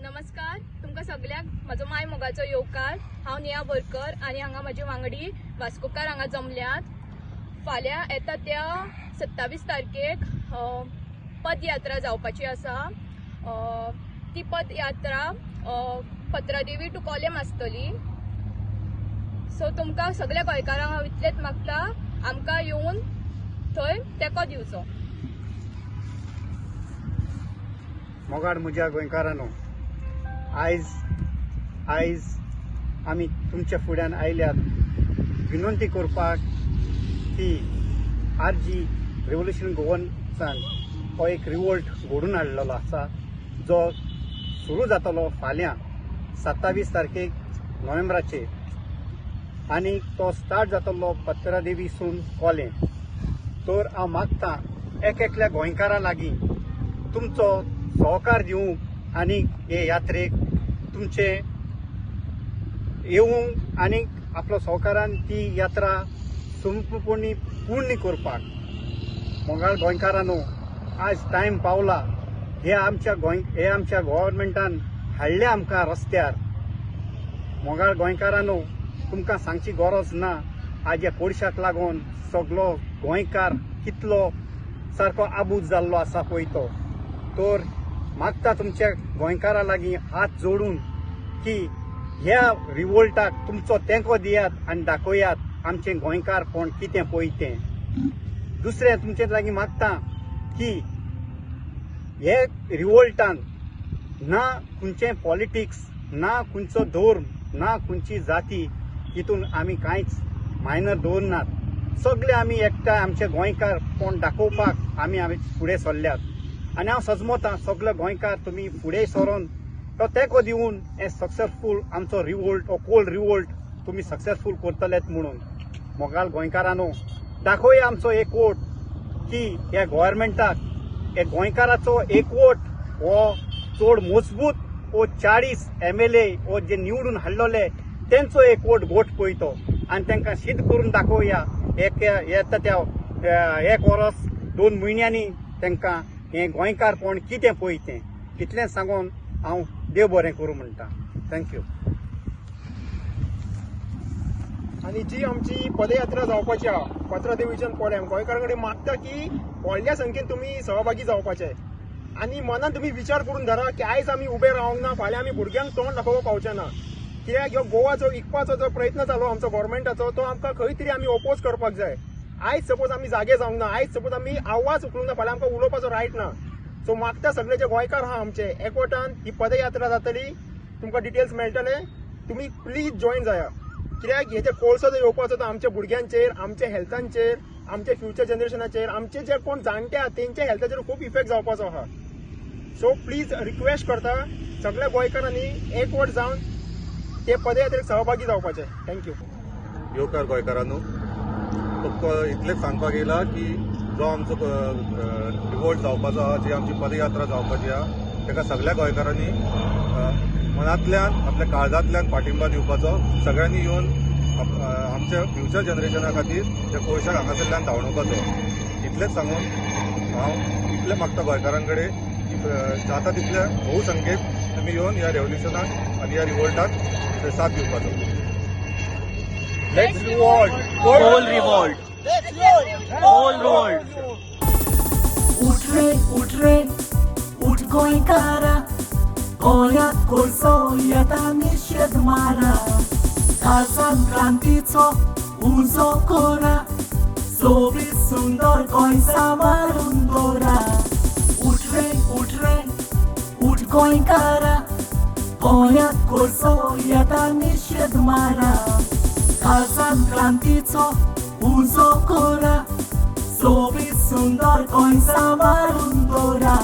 नमस्कार तुमकां सगळ्यांक म्हजो माय मोगाचो येवकार। हांव नेहा बोरकर आनी हांगा म्हजी वांगडी वास्कोकार हांगा जमल्यात। फाल्यां येता त्या 27 तारखेक पदयात्रा जावपाची आसा। ती पदयात्रा पत्रादेवी टू कॉलेम आसतली। सो तुमकां सगळ्या गोंयकारांक हांव इतलेंच मागता, आमकां येवन थंय तेंको दिवचो। मोगाड म्हज्या गोंयकारांनो, आयज आमी तुमच्या फुड्यान आयल्यात विनंती करपाक की आरजी रेव्होल्युशन गोवन्सान हो एक रिवोल्ट घडून हाडलेलो आसा, जो सुरू जातलो फाल्यां 27 तारखेक नोव्हेंबराचे आनी तो स्टार्ट जातलो पत्रादेवीसून कोलें। तर हांव मागतां एकल्या गोंयकारा लागीं तुमचो सहकार दिवंक आनी हे यात्रेक तुमचे येवंक आनी आपलो सहकारान ती यात्रा संपूर्ण पूर्ण करपाक। मोगाळ गोंयकारांनो, आज टायम पावला। हे आमच्या गव्हर्नमेंटान हाडले आमकां रस्त्यार। मोगाळ गोंयकारांनो, तुमकां सांगची गरज ना, आज ह्या कोडशाक लागून सगळो गोंयकार कितलो सारको आबूज जाल्लो आसा पळय तो। तर मागता तुमच्या गोंयकारा लागीं हात जोडून की ह्या रिवोल्टाक तुमचो तेंको दियात आनी दाखयात आमचें गोंयकारपण कितें पळय तें। दुसरें तुमचे लागीं मागता की हे रिवोल्टान ना खंयचें पॉलिटिक्स, ना खंयचो धर्म, ना खंयची जाती, हितून आमी कांयच मायनर दवरनात। सगळे आमी एकठांय आमचे गोंयकारपण दाखोवपाक आमी फुडें सरल्यात। आनी हांव सजमतां सगळे गोंयकार तुमी फुडें सरून तो तेंको दिवन हे सक्सेसफूल आमचो रिवोल्ट, हो कोल्ड रिवोल्ट तुमी सक्सेसफूल करतलेत म्हणून। मोगाळ गोंयकारांनो, दाखोवया आमचो एकवोट की ह्या गव्हर्नमेंटाक हे गोंयकाराचो एकवोट हो चड मजबूत हो 40 MLA हो जे निवडून हाडलोले तेंचो एकवोट गोठ पळयतो आनी तांकां सिद्ध करून दाखोवया। येता त्या 1 वर्स 2 म्हयन्यांनी तांकां हे गोंयकारपण कितें पळय तें। इतलेंच सांगून हांव देव बरें करूं म्हणटा। थँक्यू। आनी जी आमची पदयात्रा जावपाची आहा पत्रादेवीच्यान कोलेम, गोंयकारां कडेन मागता की व्हडल्या संख्येन तुमी सहभागी जावपाचे आनी मनान तुमी विचार करून धरा की आयज आमी उबे रावंक ना, फाल्यां आमी भुरग्यांक तोंड दाखोवपाक पावचे ना। कित्याक ह्यो गोवाचो विकपाचो जो प्रयत्न चालू आमचो गव्हर्नमेंटाचो, तो आमकां खंय तरी आमी ओपोज करपाक जाय। आयज सपोज आमी जागे जावंक ना, आयज सपोज आमी आवाज उखलूंक ना, फाल्यां आमकां उलोवपाचो रायट ना। सो मागता सगळे जे गोंयकार आहा आमचे एकवटान ही पदयात्रा जातली, तुमकां डिटेल्स मेळटले, तुमी प्लीज जॉइन जाया। कित्याक हे जे कोळसो जो येवपाचो तो आमच्या भुरग्यांचेर, आमच्या हेल्थांचेर, आमच्या फ्युचर जनरेशनाचेर, आमचे जे कोण जाणटे आहा तेंच्या हेल्थाचेर खूब इफेक्ट जावपाचो आहा। सो प्लीज रिक्वेस्ट करता सगळ्या गोंयकारांनी एकवट जावन ते पदयात्रेक सहभागी जावपाचे। थँक्यू। येवकार गोंयकारांनो, तुमकां इतलेंच सांगपाक येयला की जो आमचो रिवोल्ट जावपाचो आहा, जी आमची पदयात्रा जावपाची आहा, ताका सगळ्या गोंयकारांनी मनांतल्यान आपल्या काळजांतल्यान पाठिंबा दिवपाचो। सगळ्यांनी येवन आमच्या फ्युचर जनरेशना खातीर त्या कोळशाक हांगासरल्यान धांवडोवपाचो। इतलेंच सांगून हांव इतलें मागता गोंयकारां कडेन की जाता तितल्या भोव संख्येन तुमी येवन ह्या रेव्होल्युशनाक आनी ह्या रिवोल्टाक साथ दिवपाचो। Let's revolt, Whole revolt. Whole revolt. उठ रे, उठ गोंयकारा, गोंयाक कोळसो येता निशेध मारा। खासान क्रांतीचो उजो कोरा, सोबीत सुंदर गोंय सांबाळून दवरा। उठ रे, उठ गोंयकारा, गोंयाक कोळसो येता निशेध मारा। खासान क्रांतीचो उजो कोरा, सोबीत सुंदर गोंय सांबाळून दवरा।